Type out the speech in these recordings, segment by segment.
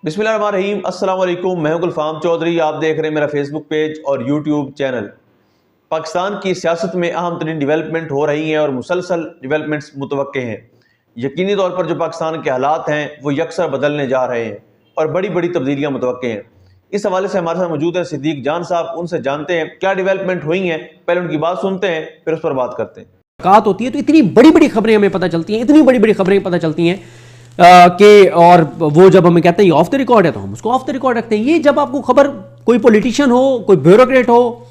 बिस्मिल्लाहिर्रहमानिर्रहीम, अस्सलाम वालेकुम। मैं हूं गुलफाम चौधरी। आप देख रहे हैं मेरा फेसबुक पेज और यूट्यूब चैनल। पाकिस्तान की सियासत में अहम तरीन डेवलपमेंट हो रही हैं और मुसलसल डेवलपमेंट्स मुतवक्के हैं। यकीनी तौर पर जो पाकिस्तान के हालात हैं वो यकसर बदलने जा रहे हैं और बड़ी बड़ी तब्दीलियाँ मुतवक्के हैं। इस हवाले से हमारे साथ मौजूद हैं सिद्दीक जान साहब। उनसे जानते हैं क्या डेवलपमेंट हुई हैं, पहले उनकी बात सुनते हैं फिर उस पर बात करते हैं। बात होती है तो इतनी बड़ी बड़ी खबरें हमें पता चलती हैं, इतनी बड़ी बड़ी खबरें पता चलती हैं कि और वो जब हमें कहते हैं ये ऑफ द रिकॉर्ड है तो हम उसको ऑफ द रिकॉर्ड रखते हैं। ये जब आपको खबर कोई पॉलिटिशियन हो, कोई ब्यूरोक्रेट हो,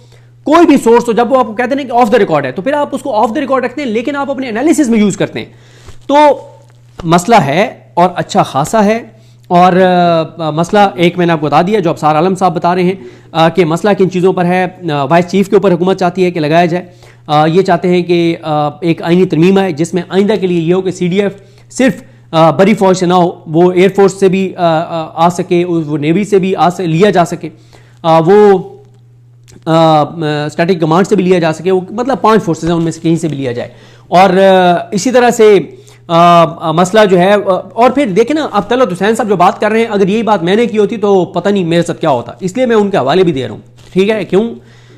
कोई भी सोर्स हो, जब वो आपको कहते हैं कि ऑफ द रिकॉर्ड है तो फिर आप उसको ऑफ द रिकॉर्ड रखते हैं, लेकिन आप अपने एनालिसिस में यूज करते हैं। तो मसला है और अच्छा खासा है। और मसला एक मैंने आपको बता दिया जो अबसार आलम साहब बता रहे हैं कि मसला किन चीज़ों पर है। वाइस चीफ के ऊपर हुकूमत चाहती है कि लगाया जाए। ये चाहते हैं कि एक आईनी तरमीम है जिसमें आइंदा के लिए ये हो कि CDF सिर्फ बड़ी फौज से ना हो, वो एयरफोर्स से भी आ सके, वो नेवी से भी लिया जा सके, वो स्टैटिक कमांड से भी लिया जा सके, वो मतलब 5 फोर्सेज हैं उनमें से कहीं से भी लिया जाए। और इसी तरह से मसला जो है, और फिर देखें ना, अब तलत हुसैन साहब जो बात कर रहे हैं, अगर यही बात मैंने की होती तो पता नहीं मेरे साथ क्या होता। इसलिए मैं उनके हवाले भी दे रहा हूँ, ठीक है। क्यों?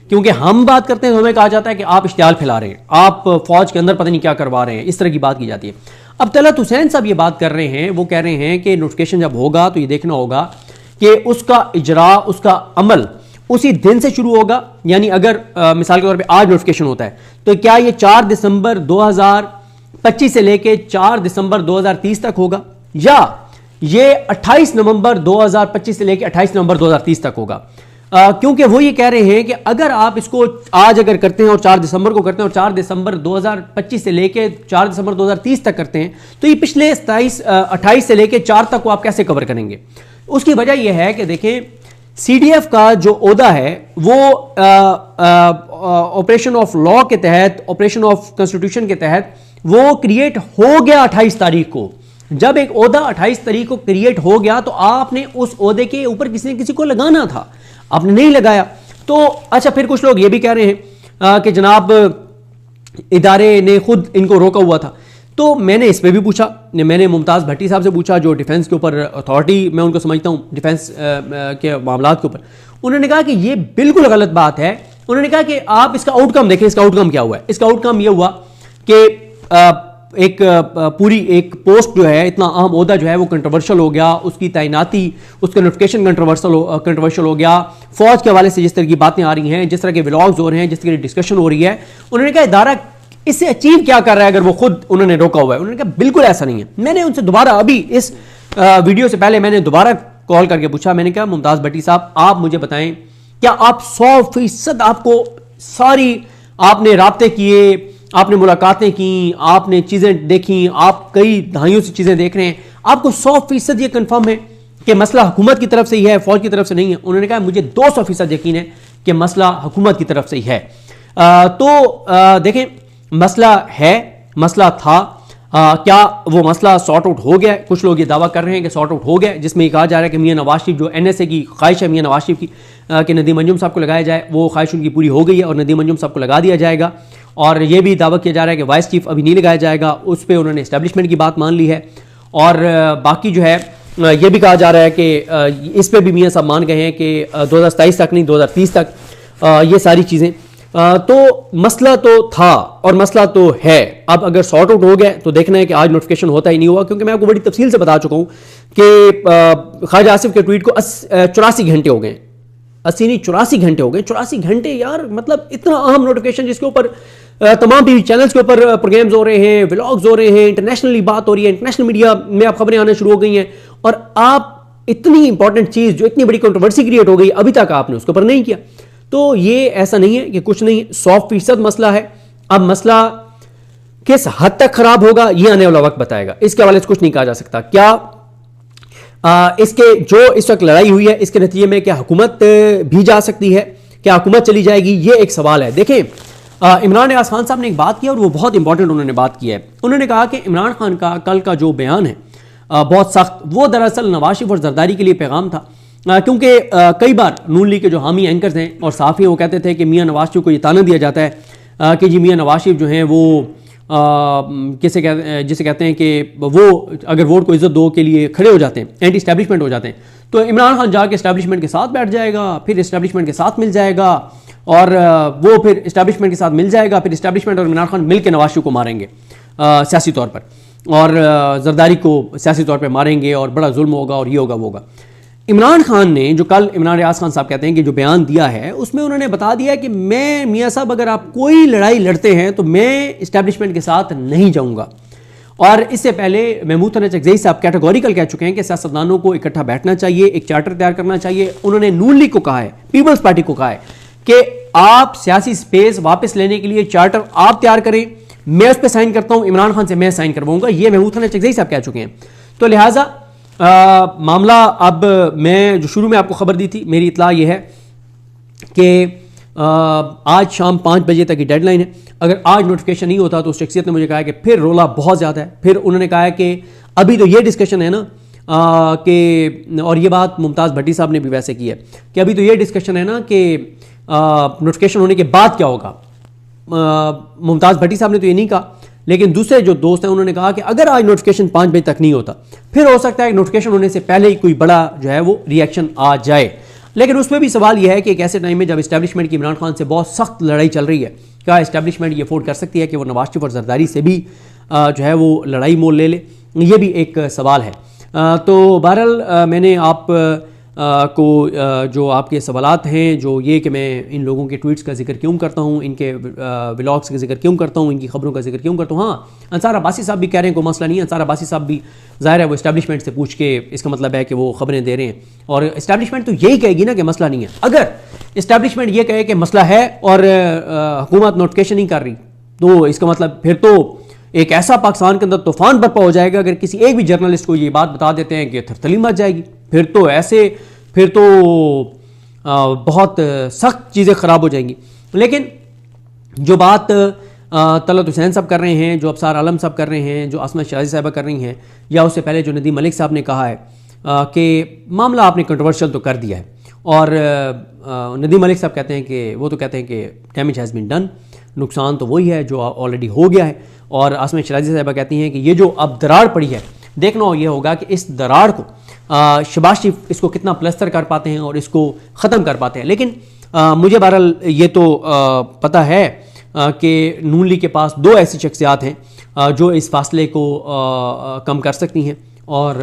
क्योंकि हम बात करते हैं तो हमें कहा जाता है कि आप इश्तियाल फैला रहे हैं, आप फौज के अंदर पता नहीं क्या करवा रहे हैं, इस तरह की बात की जाती है। अब तलत हुसैन साहब ये बात कर रहे हैं, वो कह रहे हैं कि नोटिफिकेशन जब होगा तो ये देखना होगा कि उसका इजरा, उसका अमल उसी दिन से शुरू होगा। यानी अगर मिसाल के तौर पे आज नोटिफिकेशन होता है तो क्या ये 4 दिसंबर 2025 से लेके 4 दिसंबर 2030 तक होगा, या ये 28 नवंबर 2025 से लेके 28 नवंबर 2030 तक होगा। क्योंकि वो ये कह रहे हैं कि अगर आप इसको आज अगर करते हैं और 4 दिसंबर को करते हैं और 4 दिसंबर 2025 से लेके 4 दिसंबर 2030 तक करते हैं तो ये पिछले 28 से लेके 4 तक को आप कैसे कवर करेंगे। उसकी वजह यह है कि देखें, CDF का जो ओहदा है वो ऑपरेशन ऑफ लॉ के तहत, ऑपरेशन ऑफ कॉन्स्टिट्यूशन के तहत वो क्रिएट हो गया 28 तारीख को। जब एक ओहदा 28 तारीख को क्रिएट हो गया तो आपने उस ओहदे के ऊपर किसी न किसी को लगाना था, आपने नहीं लगाया। तो अच्छा, फिर कुछ लोग ये भी कह रहे हैं कि जनाब इदारे ने खुद इनको रोका हुआ था। तो मैंने इस पे भी पूछा, मैंने मुमताज़ भट्टी साहब से पूछा जो डिफेंस के ऊपर अथॉरिटी मैं उनको समझता हूँ डिफेंस के मामलात के ऊपर। उन्होंने कहा कि ये बिल्कुल गलत बात है। उन्होंने कहा कि आप इसका आउटकम देखें, इसका आउटकम क्या हुआ है। इसका आउटकम ये हुआ कि एक पूरी एक पोस्ट जो है, इतना अहम ओहदा जो है वो कंट्रोवर्शियल हो गया, उसकी तैनाती, उसका नोटिफिकेशन कंट्रोवर्शियल हो गया। फौज के हवाले से जिस तरह की बातें आ रही हैं, जिस तरह के व्लॉग्स हो रहे हैं, जिस तरह की डिस्कशन हो रही है, उन्होंने कहा इदारा इससे अचीव क्या कर रहा है अगर वो खुद उन्होंने रोका हुआ है। उन्होंने कहा बिल्कुल ऐसा नहीं है। मैंने उनसे दोबारा अभी इस वीडियो से पहले मैंने दोबारा कॉल करके पूछा, मैंने कहा मुमताज़ भट्टी साहब आप मुझे बताएं, क्या आप 100% आपको सारी आपने राब्ते किए, आपने मुलाकातें की, आपने चीज़ें देखी, आप कई दहाइयों से चीज़ें देख रहे हैं, आपको 100% ये कंफर्म है कि मसला हुकूमत की तरफ से ही है, फौज की तरफ से नहीं है? उन्होंने कहा मुझे 200% यकीन है कि मसला हुकूमत की तरफ से ही है। देखें, मसला है, मसला था, क्या वो मसला सॉर्ट आउट हो गया? कुछ लोग ये दावा कर रहे हैं कि सॉर्ट आउट हो गया, जिसमें कहा जा रहा है कि मियां नवाज शरीफ जो NSA की ख्वाहिश है मियां नवाज शरीफ की कि नदीम अंजुम साहब को लगाया जाए, वो ख्वाहिश उनकी पूरी हो गई है और नदीम अंजुम साहब को लगा दिया जाएगा। और ये भी दावा किया जा रहा है कि वाइस चीफ अभी नहीं लगाया जाएगा, उस पर उन्होंने एस्टेब्लिशमेंट की बात मान ली है। और बाकी जो है ये भी कहा जा रहा है कि इस पर भी मियां साहब मान गए हैं कि 2027 तक नहीं 2030 तक ये सारी चीज़ें। तो मसला तो था और मसला तो है। अब अगर सॉर्ट आउट हो गया तो देखना है कि आज नोटिफिकेशन होता ही नहीं हुआ, क्योंकि मैं आपको बड़ी तफसील से बता चुका हूँ कि ख्वाजा आसिफ के ट्वीट को 84 घंटे हो गए, 80 नहीं 84 घंटे हो गए। 84 घंटे यार, मतलब इतना अहम नोटिफिकेशन जिसके ऊपर तमाम टीवी चैनल्स के ऊपर प्रोग्राम्स हो रहे हैं, व्लॉग्स हो रहे हैं, इंटरनेशनली बात हो रही है, इंटरनेशनल मीडिया में आप खबरें आना शुरू हो गई हैं, और आप इतनी इंपॉर्टेंट चीज़ जो इतनी बड़ी कंट्रोवर्सी क्रिएट हो गई अभी तक आपने उसके ऊपर नहीं किया। तो ये ऐसा नहीं है कि कुछ नहीं, 100% मसला है। अब मसला किस हद तक खराब होगा ये आने वाला वक्त बताएगा, इसके हवाले से कुछ नहीं कहा जा सकता। क्या इसके जो इस वक्त लड़ाई हुई है इसके नतीजे में क्या हुकूमत भी जा सकती है, क्या हुकूमत चली जाएगी, ये एक सवाल है। देखें, इमरान नियाज़ खान साहब ने एक बात की और वो बहुत इंपॉर्टेंट उन्होंने बात की है। उन्होंने कहा कि इमरान खान का कल का जो बयान है बहुत सख्त, वो दरअसल नवाज शरीफ और जरदारी के लिए पैगाम था। क्योंकि कई बार नून लीग के जो हामी एंकर्स हैं और साफ़ी वो कहते थे कि मियां नवाज शरीफ को ये ताना दिया जाता है कि जी मियां नवाज शरीफ जो हैं वो जिसे कहते हैं कि वो अगर वोट को इज्जत दो के लिए खड़े हो जाते हैं, एंटी इस्टेब्लिशमेंट हो जाते हैं, तो इमरान खान जाके इस्टेब्लिशमेंट के साथ बैठ जाएगा, फिर इस्टेब्लिशमेंट के साथ मिल जाएगा, और वो फिर इस्टेब्लिशमेंट के साथ मिल जाएगा, फिर इस्टेब्लिशमेंट और इमरान खान मिल के नवाज शरीफ को मारेंगे सियासी तौर पर, और जरदारी को सियासी तौर पर मारेंगे, और बड़ा जुल्म होगा, और ये होगा वो होगा। इमरान खान ने जो कल इमरान रियाज खान साहब कहते हैं कि जो बयान दिया है, उसमें उन्होंने बता दिया कि मैं मियाँ साहब अगर आप कोई लड़ाई लड़ते हैं तो मैं इस्टेब्लिशमेंट के साथ नहीं जाऊंगा। और इससे पहले महमूद हसन चकज़ई साहब कैटेगोरिकल कह चुके हैं कि सियासतदानों को इकट्ठा बैठना चाहिए, एक चार्टर तैयार करना चाहिए। उन्होंने नून लीग को कहा है, पीपल्स पार्टी को कहा है कि आप सियासी स्पेस वापस लेने के लिए चार्टर आप तैयार करें, मैं उस पर साइन करता हूं, इमरान खान से मैं साइन करवाऊंगा, ये महमूद हसन चकज़ई साहब कह चुके हैं। तो लिहाजा मामला, अब मैं जो शुरू में आपको खबर दी थी, मेरी इतला यह है कि आज शाम 5 बजे तक की डेडलाइन है। अगर आज नोटिफिकेशन नहीं होता तो उस शख्सियत ने मुझे कहा कि फिर रोला बहुत ज़्यादा है। फिर उन्होंने कहा है कि अभी तो ये डिस्कशन है ना कि, और ये बात मुमताज़ भट्टी साहब ने भी वैसे की है कि अभी तो ये डिस्कशन है ना कि नोटिफिकेशन होने के बाद क्या होगा। मुमताज़ भट्टी साहब ने तो ये नहीं कहा, लेकिन दूसरे जो दोस्त हैं उन्होंने कहा कि अगर आज नोटिफिकेशन 5 बजे तक नहीं होता, फिर हो सकता है कि नोटिफिकेशन होने से पहले ही कोई बड़ा जो है वो रिएक्शन आ जाए। लेकिन उसमें भी सवाल यह है कि एक ऐसे टाइम में जब इस्टेब्लिशमेंट की इमरान खान से बहुत सख्त लड़ाई चल रही है, क्या इस्टेब्लिशमेंट ये अफोर्ड कर सकती है कि वो नवाज शरीफ और जरदारी से भी जो है वो लड़ाई मोल ले ले? ये भी एक सवाल है। तो बहरहाल मैंने आप को जो आपके सवालात हैं, जो ये कि मैं इन लोगों के ट्वीट्स का जिक्र क्यों करता हूँ, इनके व्लॉग्स का जिक्र क्यों करता हूँ, इनकी खबरों का जिक्र क्यों करता हूँ। हाँ, अंसार अब्बासी साहब भी कह रहे हैं कोई मसला नहीं है। अंसार अब्बासी साहब भी ज़ाहिर है वो इस्टेब्लिशमेंट से पूछ के, इसका मतलब है कि वो खबरें दे रहे हैं, और इस्टेब्लिशमेंट तो यही कहेगी ना कि मसला नहीं है। अगर इस्टेब्लिशमेंट ये कहे कि मसला है और हुकूमत नोटिफिकेशन नहीं कर रही, तो इसका मतलब फिर तो एक ऐसा पाकिस्तान के अंदर तूफान बर्पा हो जाएगा। अगर किसी एक भी जर्नलिस्ट को ये बात बता देते हैं कि थरथली मच जाएगी, फिर तो बहुत सख्त चीज़ें ख़राब हो जाएंगी। लेकिन जो बात तलत हुसैन साहब कर रहे हैं, जो अबसार आलम साहब कर रहे हैं, जो आसमा शराजी साहबा कर रही हैं, या उससे पहले जो नदीम मलिक साहब ने कहा है कि मामला आपने कंट्रोवर्शियल तो कर दिया है, और नदीम मलिक साहब कहते हैं कि वो तो कहते हैं कि डैमेज हैज़ बीन डन, नुकसान तो वही है जो ऑलरेडी हो गया है। और आसमा शराजी साहबा कहती हैं कि ये जो अब दरार पड़ी है, देखना ये होगा कि इस दरार को शहबाज शरीफ इसको कितना प्लस्तर कर पाते हैं और इसको ख़त्म कर पाते हैं। लेकिन मुझे बहरहाल ये तो पता है कि नून लीग के पास 2 ऐसी शख्सियात हैं जो इस फासले को कम कर सकती हैं, और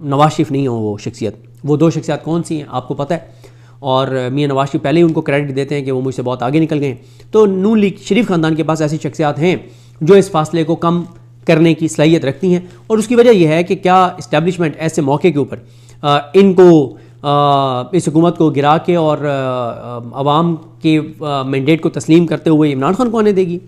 नवाज शरीफ नहीं हो वो शख्सियत। वो 2 शख्सियात कौन सी हैं आपको पता है, और मियाँ नवाज शरीफ पहले ही उनको क्रेडिट देते हैं कि वो मुझसे बहुत आगे निकल गए हैं। तो नून लीग शरीफ ख़ानदान के पास ऐसी शख्सियात हैं जो इस फासले को कम करने की सलाहियत रखती हैं, और उसकी वजह यह है कि क्या इस्टेब्लिशमेंट ऐसे मौके के ऊपर इनको इस हुकूमत को गिरा के और अवाम के मैंडेट को तस्लीम करते हुए इमरान खान को आने देगी?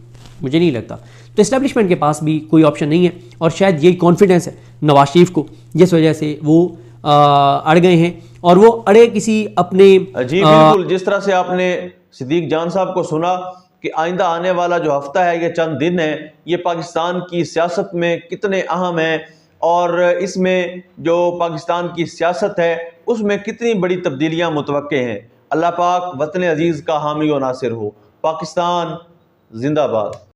मुझे नहीं लगता। तो इस्टेब्लिशमेंट के पास भी कोई ऑप्शन नहीं है, और शायद यही कॉन्फिडेंस है नवाज शरीफ को, जिस वजह से वो अड़ गए हैं, और वो अड़े किसी अपने जी बिल्कुल। जिस तरह से आपने सिद्दीक जान साहब को सुना कि आइंदा आने वाला जो हफ्ता है, ये चंद दिन है, ये पाकिस्तान की सियासत में कितने अहम है, और इसमें जो पाकिस्तान की सियासत है उसमें कितनी बड़ी तब्दीलियां मुतवक्के हैं। अल्लाह पाक वतन अजीज़ का हामी और नासिर हो। पाकिस्तान जिंदाबाद।